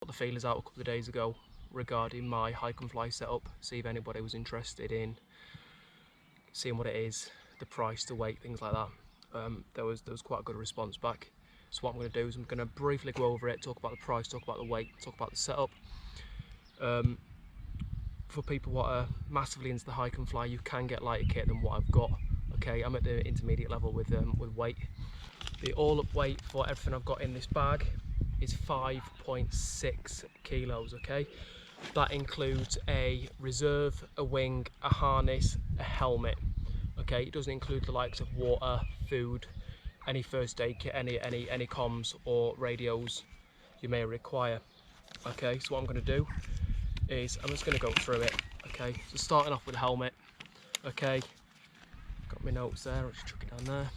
Put the feelers out a couple of days ago regarding my hike and fly setup, see if anybody was interested in seeing what it is, the price, the weight, things like that. There was quite a good response back. So what I'm going to do is I'm going to briefly go over it, talk about the price, talk about the weight, talk about the setup. For people what are massively into the hike and fly, you can get lighter kit than what I've got. Okay, I'm at the intermediate level with weight. The all-up weight for everything I've got in this bag is 5.6 kilos. Okay, that includes a reserve, a wing, a harness, a helmet. Okay, it doesn't include the likes of water, food, any first aid kit, any comms or radios you may require. Okay, so what I'm going to do is I'm just going to go through it. Okay, so starting off with the helmet. Okay, got my notes there, I'll just chuck it down there.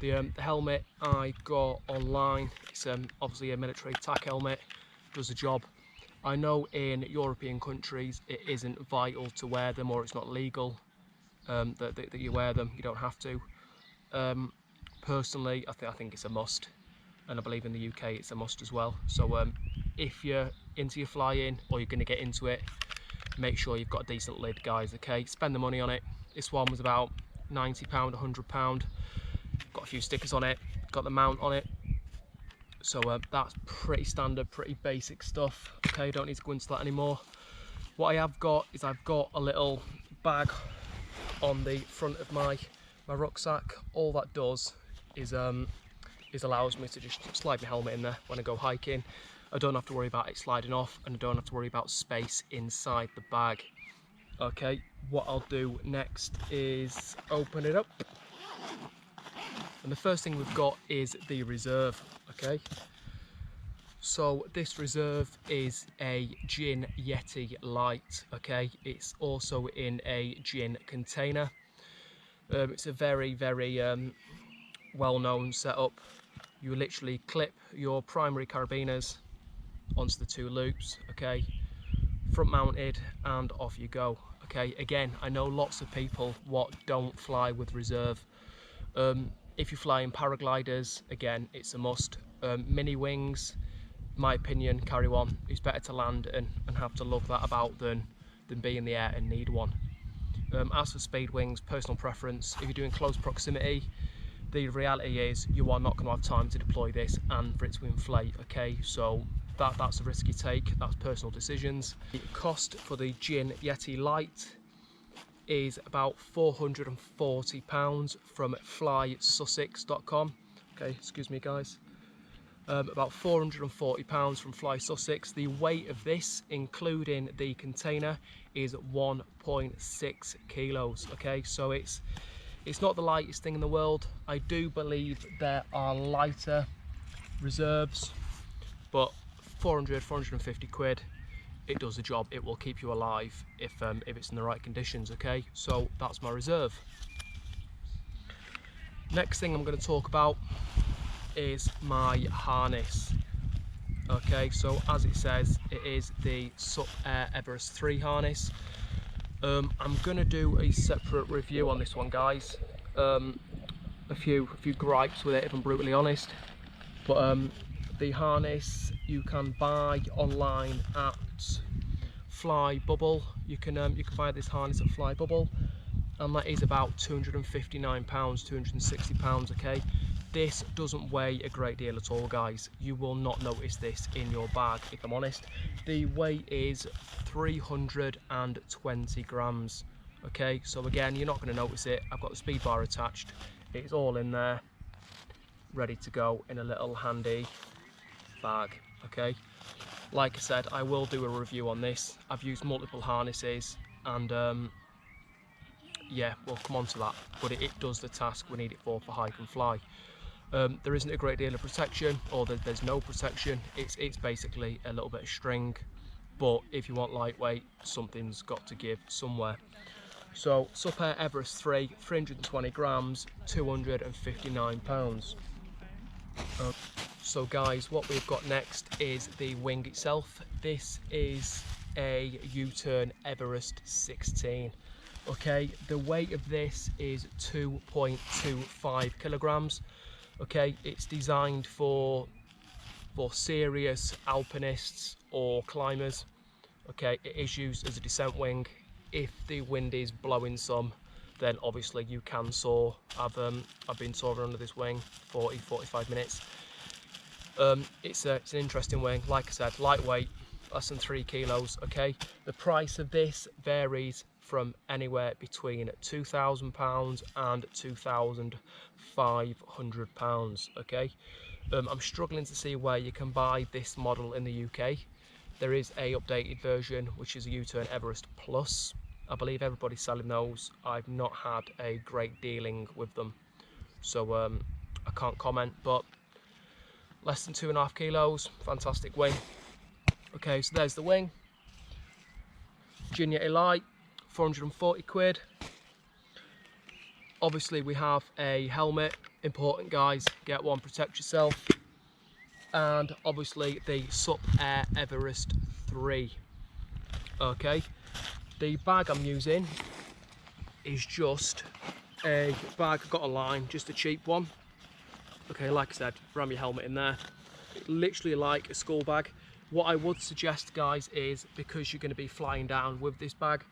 The helmet I got online, it's obviously a military tack helmet, does the job. I know in European countries it isn't vital to wear them, or it's not legal that you wear them, you don't have to. Personally, I think it's a must, and I believe in the UK it's a must as well. So if you're into your flying, or you're going to get into it, make sure you've got a decent lid, guys. Okay, spend the money on it. This one was about £90, £100. Got a few stickers on it, got the mount on it, so that's pretty standard, pretty basic stuff. Okay, don't need to go into that anymore. What I have got is I've got a little bag on the front of my rucksack. All that does is allows me to just slide my helmet in there when I go hiking. I don't have to worry about it sliding off, and I don't have to worry about space inside the bag. Okay, what I'll do next is open it up, and the first thing we've got is the reserve. Okay, so this reserve is a Gin Yeti Light. Okay, it's also in a gin container. It's a very well-known setup. You literally clip your primary carabiners onto the two loops, okay, front mounted, and off you go. Okay, again, I know lots of people what don't fly with reserve. If you're flying paragliders, again, it's a must. Mini wings, my opinion, carry one. It's better to land and have to lug that about than be in the air and need one. As for speed wings, personal preference. If you're doing close proximity, the reality is you are not going to have time to deploy this and for it to inflate. Okay, so that's a risk you take, that's personal decisions. The cost for the Gin Yeti Light is about £440 from flysussex.com. Okay, excuse me guys. About £440 from Fly Sussex. The weight of this, including the container, is 1.6 kilos. Okay, so it's not the lightest thing in the world. I do believe there are lighter reserves, but 450 quid, it does the job. It will keep you alive if it's in the right conditions. Okay, so that's my reserve. Next thing I'm going to talk about is my harness. Okay, so as it says, it is the Sup Air Everest 3 harness. I'm going to do a separate review on this one, guys. A few gripes with it, if I'm brutally honest, but the harness you can buy online at Fly Bubble. You can buy this harness at Fly Bubble, and that is about £259, £260. Okay, this doesn't weigh a great deal at all, guys. You will not notice this in your bag, if I'm honest. The weight is 320 grams. Okay, so again, you're not going to notice it. I've got the speed bar attached. It's all in there, ready to go in a little handy bag. Okay, like I said, I will do a review on this. I've used multiple harnesses, and yeah, we'll come on to that, but it does the task we need it for hike and fly. There isn't a great deal of protection, or there's no protection. It's basically a little bit of string, but if you want lightweight, something's got to give somewhere. So Sup Air Everest 3, 320 grams, £259. So guys, what we've got next is the wing itself. This is a U-Turn Everest 16. Okay, the weight of this is 2.25 kilograms. Okay, it's designed for for serious alpinists or climbers. Okay, it is used as a descent wing. If the wind is blowing some, then obviously you can soar. I've been soaring under this wing 40-45 minutes. It's an interesting wing. Like I said, lightweight, less than 3 kilos. Okay, the price of this varies from anywhere between £2,000 and £2,500. Okay, I'm struggling to see where you can buy this model in the UK. There is a updated version which is a U-Turn Everest Plus. I believe everybody's selling those. I've not had a great dealing with them, so I can't comment, but less than 2.5 kilos, fantastic wing. Okay, so there's the wing. Junior Elite, 440 quid. Obviously we have a helmet, important guys, get one, protect yourself. And obviously the Sup Air Everest 3. Okay, the bag I'm using is just a bag, got a line, just a cheap one. Okay, like I said, ram your helmet in there. Literally like a school bag. What I would suggest, guys, is because you're going to be flying down with this bag,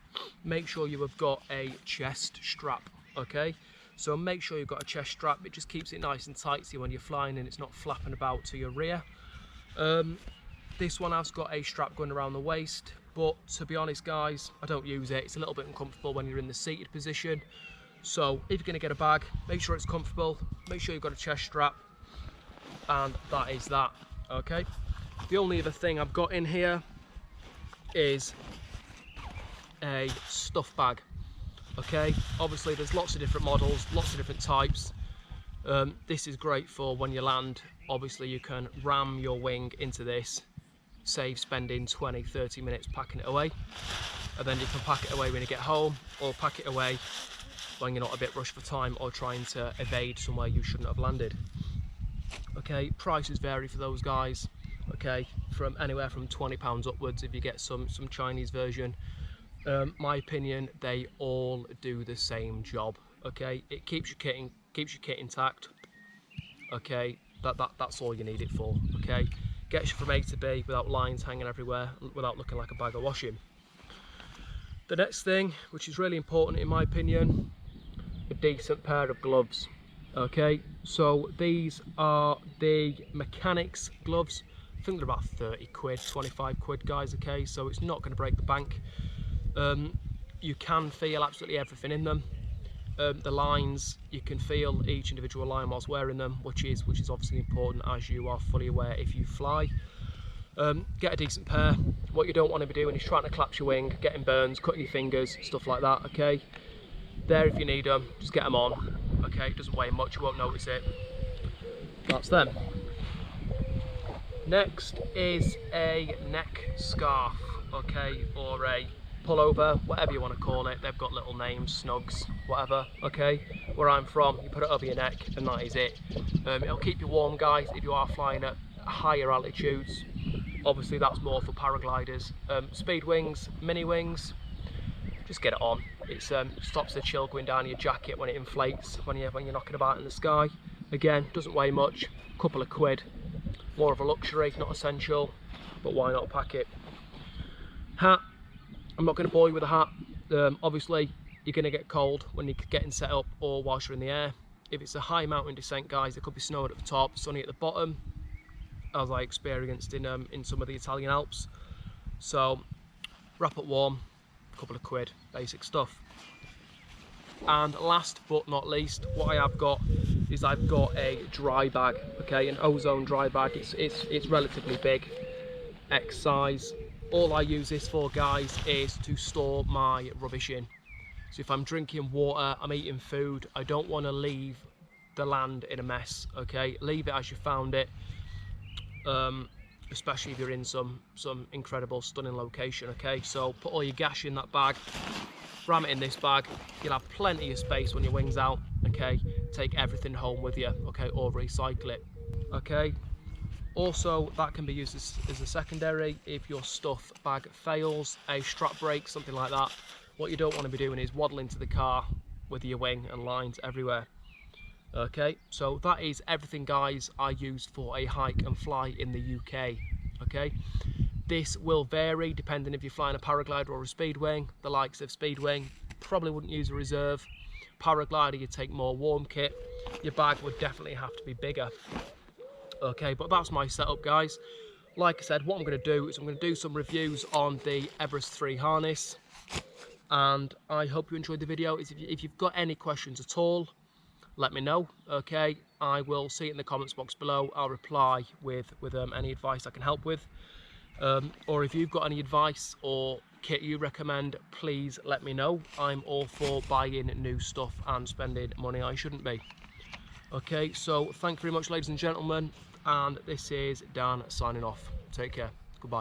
make sure you have got a chest strap. Okay, so make sure you've got a chest strap. It just keeps it nice and tight, so when you're flying and it's not flapping about to your rear. This one has got a strap going around the waist, but to be honest, guys, I don't use it. It's a little bit uncomfortable when you're in the seated position. So if you're going to get a bag, make sure it's comfortable, make sure you've got a chest strap, and that is that. Okay, the only other thing I've got in here is a stuff bag. Okay, obviously there's lots of different models, lots of different types. This is great for when you land. Obviously you can ram your wing into this, save spending 20-30 minutes packing it away, and then you can pack it away when you get home, or pack it away when you're not a bit rushed for time or trying to evade somewhere you shouldn't have landed. Okay, prices vary for those guys. Okay, from anywhere from £20 upwards if you get some Chinese version. My opinion, they all do the same job. Okay, it keeps your kit intact. Okay, that's all you need it for. Okay, gets you from A to B without lines hanging everywhere, without looking like a bag of washing. The next thing, which is really important in my opinion, a decent pair of gloves. Okay, so these are the mechanics gloves. I think they're about 30 quid, 25 quid, guys. Okay, so it's not going to break the bank. You can feel absolutely everything in them. The lines, you can feel each individual line whilst wearing them, which is obviously important, as you are fully aware if you fly. Get a decent pair. What you don't want to be doing is trying to collapse your wing, getting burns, cutting your fingers, stuff like that. Okay, there, if you need them, just get them on. Okay, it doesn't weigh much, you won't notice it. That's them. Next is a neck scarf, okay, or a pullover, whatever you want to call it. They've got little names, snugs, whatever. Okay, where I'm from, you put it over your neck and that is it. It'll keep you warm, guys, if you are flying at higher altitudes. Obviously that's more for paragliders. Speed wings, mini wings, just get it on. It stops the chill going down your jacket when it inflates, when you're knocking about in the sky. Again, doesn't weigh much, couple of quid. More of a luxury, not essential, but why not pack it? Hat, I'm not going to bore you with a hat. Obviously you're going to get cold when you're getting set up or whilst you're in the air. If it's a high mountain descent, guys, it could be snowing at the top, sunny at the bottom, as I experienced in some of the Italian Alps. So wrap up warm, a couple of quid, basic stuff. And last but not least, what I have got is I've got a dry bag, okay, an ozone dry bag. It's relatively big, X size. All I use this for, guys, is to store my rubbish in. So if I'm drinking water, I'm eating food, I don't want to leave the land in a mess. Okay, leave it as you found it. Especially if you're in some incredible, stunning location. Okay, so put all your gash in that bag, ram it in this bag. You'll have plenty of space when your wing's out. Okay, take everything home with you. Okay, or recycle it. Okay, also that can be used as a secondary if your stuff bag fails, a strap breaks, something like that. What you don't want to be doing is waddling to the car with your wing and lines everywhere. Okay, so that is everything, guys, I used for a hike and fly in the UK. Okay, this will vary depending if you're flying a paraglider or a speed wing. The likes of speed wing, probably wouldn't use a reserve. Paraglider, you take more warm kit. Your bag would definitely have to be bigger. Okay, but that's my setup, guys. Like I said, what I'm going to do is I'm going to do some reviews on the Everest 3 harness, and I hope you enjoyed the video. If you've got any questions at all, let me know. Okay, I will see it in the comments box below. I'll reply with any advice I can help with, or if you've got any advice or kit you recommend, please let me know. I'm all for buying new stuff and spending money I shouldn't be. Okay, so thank you very much, ladies and gentlemen, and this is Dan signing off. Take care. Goodbye.